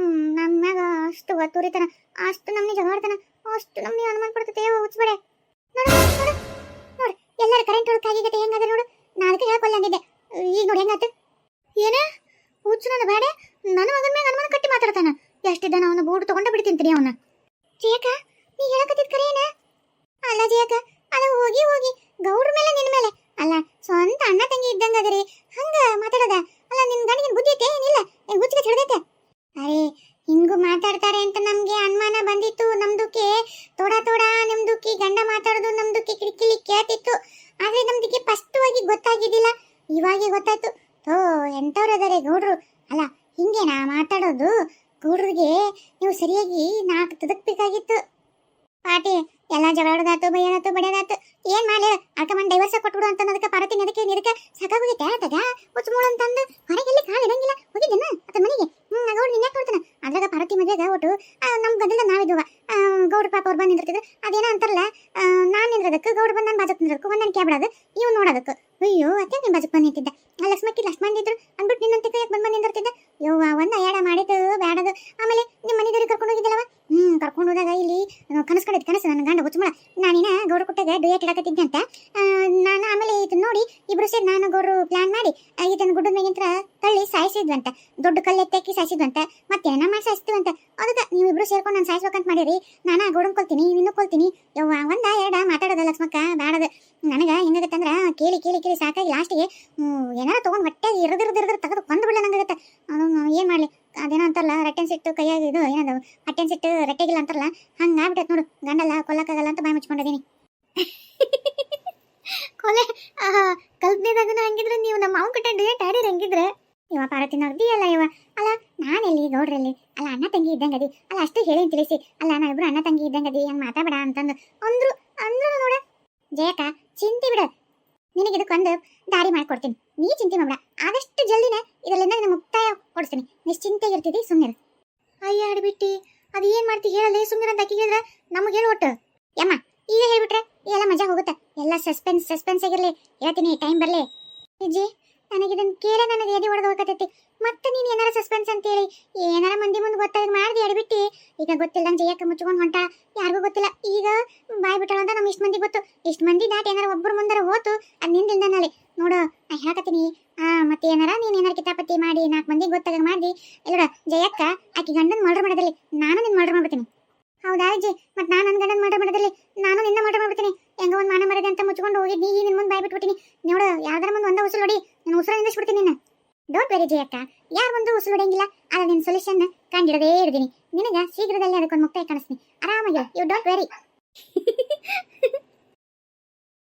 ನಮ್ಮ ಮ್ಯಾಗ ಅಷ್ಟು ಒತ್ತುರಿತಾನ, ಅಷ್ಟು ನಮ್ನಿ ಜಗಾಡ್ತಾನ, ಅಷ್ಟು ನಮ್ನಿ ಅನುಮಾನ ಪಡ್ತೈತೆ. ಹುಚ್ಚಬೇಡ ನೋಡು ಎಲ್ಲರ ಕರೆಂಟ್ ಒಳಗೆ ಕಾಗಿಗತ್ತೆ ಹೆಂಗದ ನೋಡು. ನಾ ಅದಕ್ಕೆ ಹೇಳ್ಕೊಲ್ಲ ಅಂದಿದ್ದೆ, ಈಗ ನೋಡಿ ಹೆಂಗಾತು. ಏನ ಹುಚ್ಚು ನನ್ನ ಬೇಡ, ನನ್ನ ಮಗನ ಮ್ಯಾಗ ಅನುಮಾನ ಕಟ್ಟಿ ಮಾತಾಡ್ತಾನ. ಎಷ್ಟಿದ್ದಾನ ಅವನ ಬೂಟ್ ತಗೊಂಡ ಬಿಡ್ತಿಂತೀನಿ ಅವನ. ಜಯಕ ನೀ ಹೇಳಕತ್ತಿದ್ ಕರೇನ? ಅಲ್ಲ ಜಯಕ, ಅದು ಹೋಗಿ ಗೌಡ್ರ ಮೇಲೆ ನಿನ್ನ ಮೇಲೆ ಅಲ್ಲ, ಸ್ವಂತ ಅಣ್ಣ ತಂಗಿ ಇದ್ದಂಗ ಅದರಿ ಹಂಗ ಮಾತಾಡೋದ? ಅಲ್ಲ ನಿನ್ ಗಂಡಿಗಿನ ಬುದ್ಧಿ ಐತೆ ಏನಿಲ್ಲ? ಹುಚ್ಚಿಗೆ ಹಿಡ್ದೈತೆ. ಅರೆ ಹಿಂಗೂ ಮಾತಾಡ್ತಾರೆ ಅಂತ ನಮ್ಗೆ ಅನುಮಾನ ಬಂದಿತ್ತು. ನಮ್ದುಕ್ಕೆ ತೋಡ ನಮ್ದುಕ್ಕಿ ಗಂಡ ಮಾತಾಡೋದು ನಮ್ದುಕ್ಕೆ ಕಿಡಿಕಿಲಿ ಕೇಳ್ತಿತ್ತು. ಆದ್ರೆ ನಮ್ದುಕ್ಕೆ ಸ್ಪಷ್ಟವಾಗಿ ಗೊತ್ತಾಗಿದ್ದಿಲ್ಲ, ಇವಾಗೆ ಗೊತ್ತಾಯ್ತು. ಥೋ ಎಂಥವ್ರದಾರೆ ಗೌಡ್ರು. ಅಲ್ಲ ಹಿಂಗೇನಾ ಮಾತಾಡೋದು? ಗೌಡ್ರಿಗೆ ನೀವು ಸರಿಯಾಗಿ ನಾಲ್ಕು ತುದಕ್ಬೇಕಾಗಿತ್ತು. ಪಾಟಿ ಎಲ್ಲ ಜಗಳಾಡೋದಾತು, ಬೈಯೋದಾತು, ಬಡಿಯೋದಾತು, ಏನ್ ಮಾಡಿ ಅಳ್ಕಮಂಡ್ ಡೈವರ್ಸ ಕೊಟ್ಬಿಡು ಅಂತ ಅದಕ್ಕೆ ಪಾರತಿ ನಿದಕ್ಕೆ ಸಾಕಾಗೋಗಿತ್ತೆ. ಆತಗ ಹುಚ್ಚಮೂಳು ಅಂತಂದು ಹೊರಗೆಲ್ಲಿ ಕಾಲು ಇಡಂಗಿಲ್ಲ. ಹೋಗಿದ್ದೇನ ಅತ್ತ ಮನೆಗೆ? ಗೌಡ್ರು ನಿನ್ನ ಯಾಕೆ ನೋಡ್ತಾನ? ಅದ್ರಾಗ ಪಾರತಿ ಮದುವೆಗ ಒಟ್ಟು ನಮ್ಮ ಗದ್ದಲ ನಾವಿದ್ವ. ಗೌಡ್ರ ಪಾಪ ಅವ್ರು ಬಂದು ನಿಂದಿರ್ತಿದ್ರು. ಅದೇನೋ ಅಂತಾರಲ್ಲ, ನಾನು ನಿಂದ್ರದಕ್ಕೆ ಗೌಡ್ರು ಬಂದು ನಾನು ಬಾಜಕ್ ನಿಂದ್ರದಕ್ಕೆ ಹೊಂದಾಣಿಕೆ ಆಗ್ಬಿಡೋದು, ಇವ್ ನೋಡೋದಕ್ಕೆ. ಅಯ್ಯೋ ಅತ್ತೆ ನಿನ್ ಬಾಜಕ್ ಬಂದು ನಿಂತಿದ್ದ, ಆ ಲಕ್ಷ್ಮಕ್ಕಿ ಲಕ್ಷ್ಮಣ ಇದ್ರು ಅಂದ್ಬಿಟ್ಟು ನಿನ್ನಂತೆ ಕೈಯಾಗ ಬಂದು ನಿಂದಿರ್ತಿದ್ದ. ಯವ್ವ ಒಂದ ಎಡ ಮಾಡಿದ್ದು ಬ್ಯಾಡದು. ಆಮೇಲೆ ನಿಮ್ಮ ಮನೆದವ್ರಿಗೆ ಕರ್ಕೊಂಡು ಹೋಗಿದ್ದಲ್ಲವ, ಕರ್ಕೊಂಡು ಹೋದಾಗ ಇಲ್ಲಿ ಕನಸ್ಕೊಂಡಿದ್ದು ಕನಸು ನನ್ನ ಗಂಡ ಹುಚ್ಚಮಳ. ನಾನಿನ ಗೌಡ್ರ ಕೊಟ್ಟಾಗ ಡುಯೆಟ್ ಇಡಕತ್ತಿದ್ದೆ ಅಂತ ನಾನು ಆಮೇಲೆ ಇದನ್ನ ನೋಡಿ ಇಬ್ರು ಸೇರಿ ನಾನು ಗೌಡ್ರು ಪ್ಲಾನ್ ಮಾಡಿ ಇದನ್ನ ಗುಡ್ಡದ ಮೇಗಿಂತ್ರ ತಳ್ಳಿ ಸಾಯಿಸಿದ್ವಂತ. ದೊಡ್ಡ ಕಲ್ಲೆತ್ತಾಕಿ ಸಾಯಿಸಿದ್ವಂತ, ಮತ್ತೆ ಮಾಡಿ ಸಾಯಿಸ್ತೀವಂತ. ಅದಕ್ಕೆ ನೀವಿಬ್ರು ಸೇರ್ಕೊಂಡು ನಾನು ಸಾಯಿಸ್ಬೇಕಂತ ಮಾಡಿರಿ. ನಾನು ಗೌಡನ್ ಕೊಲ್ತೀನಿ, ನಿನ್ನೂ ಕೊಲ್ತೀನಿ. ಯವ್ವ ಒಂದ ಎರಡ ಮಾತಾಡೋದ ಲಕ್ಷ್ಮಕ್ಕ ಬ್ಯಾಡದು. ನನಗೆ ಹೆಂಗಾಗತ್ತಂದ್ರ ಕೇಳಿ ಸಾಕಾಗಿ ಲಾಸ್ಟಿಗೆ ಏನಾರ ತೊಗೊಂಡು ಹೊಟ್ಟೆಗೆ ಇರದಿರದಿರದ್ರ ತೆಗೆದು ಕೊಂದು ಬಿಡಲ್ಲ ನಂಗಾಗತ್ತೆ. ಅದು ಏನು ಮಾಡಲಿ, ಅದೇನೋ ಅಂತಾರಲ್ಲ ರಟ್ಟೆನ್ ಸಿಟ್ಟು ಕೈಯಾಗ ಇದು ಏನದು ಹೊಟ್ಟೆನ್ ಸಿಟ್ಟು ರಟ್ಟೆಗಿಲ್ಲ ಅಂತಾರಲ್ಲ, ಹಂಗೆ ಆಗ್ಬಿಟ್ಟೈತೆ ನೋಡು. ಗಂಡಲ್ಲ ಕೊಲ್ಲಕ್ಕಾಗಲ್ಲ ಅಂತ ಬಾಯಿ ಮುಚ್ಕೊಂಡಿದ್ದೀನಿ. ಕೊಲೆ ಕಲ್ಪನೆದಾಗನ ಹಂಗಿದ್ರೆ ನೀವು ನಮ್ಮ ಮಾವು ಕಟ್ಟ ಡೇಟ್ ಆಡಿರಿ ಹಂಗಿದ್ರೆ. ಇವ ಪಾರತಿನವ್ರದ್ದಿ ಅಲ್ಲ ಇವ. ಅಲ್ಲ ನಾನೆಲ್ಲಿ ಗೌಡ್ರಲ್ಲಿ? ಅಲ್ಲ ಅಣ್ಣ ತಂಗಿ ಇದ್ದಂಗದಿ. ಅಲ್ಲ ಅಷ್ಟು ಹೇಳಿ ತಿಳಿಸಿ. ಅಲ್ಲ ನಾವಿಬ್ರು ಅಣ್ಣ ತಂಗಿ ಇದ್ದಂಗದಿ, ಹಂಗೆ ಮಾತಾಬೇಡ ಅಂತಂದು ಅಂದ್ರು ನೋಡ. ಜಯಕ ಚಿಂತೆ ಬಿಡ, ನಿನಗೆ ಇದಕ್ಕೊಂದು ದಾರಿ ಮಾಡ್ಕೊಡ್ತೀನಿ. ನೀ ಚಿಂತೆ ಮಾಡಬೇಡ, ಆದಷ್ಟು ಜಲ್ದಿನ ಇದರಿಂದ ನಿನ್ನ ಮುಕ್ತಾಯ ಕೊಡಿಸ್ತೀನಿ. ನಿಶ್ಚಿಂತೆಗೆ ಇರ್ತಿದ್ದಿ, ಸುಮ್ಮನೆ. ಅಯ್ಯ ಆಡ್ಬಿಟ್ಟಿ, ಅದು ಏನ್ ಮಾಡ್ತಿ ಹೇಳಲಿ. ಸುಮ್ಮನೆ ಅಂತ ಅಕ್ಕಿ ಹೇಳಿದ್ರೆ ನಮಗೆ ಹೇಳು ಒಟ್ಟು. ಯಮ್ಮ ಈಗ ಹೇಳ್ಬಿಟ್ರೆ ಎಲ್ಲ ಮಜಾ ಹೋಗುತ್ತೆ. ಎಲ್ಲ ಸಸ್ಪೆನ್ಸ್ ಆಗಿರ್ಲಿ, ಹೇಳ್ತೀನಿ ಟೈಮ್ ಬರ್ಲಿ. ಅಜ್ಜಿ ನನಗಿದನ್ನ ಕೇಳಿ ನನಗೆ ಎದೆ ಹೊಡೆದು ಹೋಗತೈತಿ. ಮತ್ತೆ ನೀನು ಏನಾರ ಸಸ್ಪೆನ್ಸ್ ಅಂತೇಳಿ ಏನಾರ ಮಂದಿ ಮುಂದೆ ಗೊತ್ತಾಗ ಮಾಡ್ದಿ ಅಡ್ಬಿಟ್ಟಿ. ಈಗ ಗೊತ್ತಿಲ್ಲಂಗೆ ಜಯಕ್ಕ ಮುಚ್ಕೊಂಡು ಹೊಂಟ, ಯಾರಿಗೂ ಗೊತ್ತಿಲ್ಲ. ಈಗ ಬಾಯ್ ಬಿಟ್ಟಾಳ ಅಂತ ನಮ್ಗೆ ಇಷ್ಟು ಮಂದಿ ಗೊತ್ತು. ಇಷ್ಟು ಮಂದಿ ದಾಟಿ ಏನಾರ ಒಬ್ಬರ ಮುಂದಾರ ಹೋತು ಅದು ನಿಂದಿಲ್ದಾನಲ್ಲಿ ನೋಡು. ನಾ ಹೇಳಕತ್ತೀನಿ. ಮತ್ತೆ ಏನಾರ ನೀನು ಏನಾರ ಕಿತಾಪತಿ ಮಾಡಿ 4 ಮಂದಿಗೆ ಗೊತ್ತಾಗ ಮಾಡ್ದಿ ಎಲ್ಲರ ಜಯಕ್ಕ ಆಕಿ ಗಂಡನ ಮರ್ಡರ್ ಮಾಡೋದಲ್ಲಿ ನಾನು ನಿನ್ನ ಮರ್ಡರ್ ಮಾಡ್ಬಿಡ್ತೀನಿ. ಹೌದಾ ಅಜ್ಜಿ? ಮತ್ತೆ ನಾನು ನನ್ನ ಗಂಡನ ಮರ್ಡರ್ ಮಾಡೋದಲ್ಲಿ ನಾನು ನಿನ್ನ ಮರ್ಡರ್ ಮಾಡ್ಬಿಡ್ತೀನಿ. ಹೆಂಗ ಒಂದು ಮಾನ ಮರದೆ ಅಂತ ಮುಚ್ಕೊಂಡು ಹೋಗಿದ್ನಿ, ಈಗ ನಿನ್ನ ಮುಂದೆ ಬಾಯ್ ಬಿಟ್ಬಿಡ್ತೀನಿ. ನೋಡು, ಯಾವ್ದಾರ ಮುಂದೆ ಒಂದ ಉಸಿರು ಹೊಡಿ, ನಾನು ಉಸಿರು ನಿಂದಿಸ್ಬಿಡ್ತೀನಿ ನಿನ್ನ. ಡೋಂಟ್ ವೆರಿ ಜಯಕ್ಕ, ಯಾರು ಒಂದು ಉಸಿರು ಹೊಡೆಯಂಗಿಲ್ಲ. ಆದ್ರೆ ನಿನ್ನ ಸೊಲ್ಯೂಷನ್ ಕಂಡಿಡದೇ ಇರ್ತೀನಿ. ನಿನಗೆ ಶೀಘ್ರದಲ್ಲಿ ಅದಕ್ಕೊಂದು ಮುಕ್ತಾಯ ಕಾಣಿಸ್ತೀನಿ. ಆರಾಮಾಗಿ, ಯು ಡೋಂಟ್ ವೆರಿ.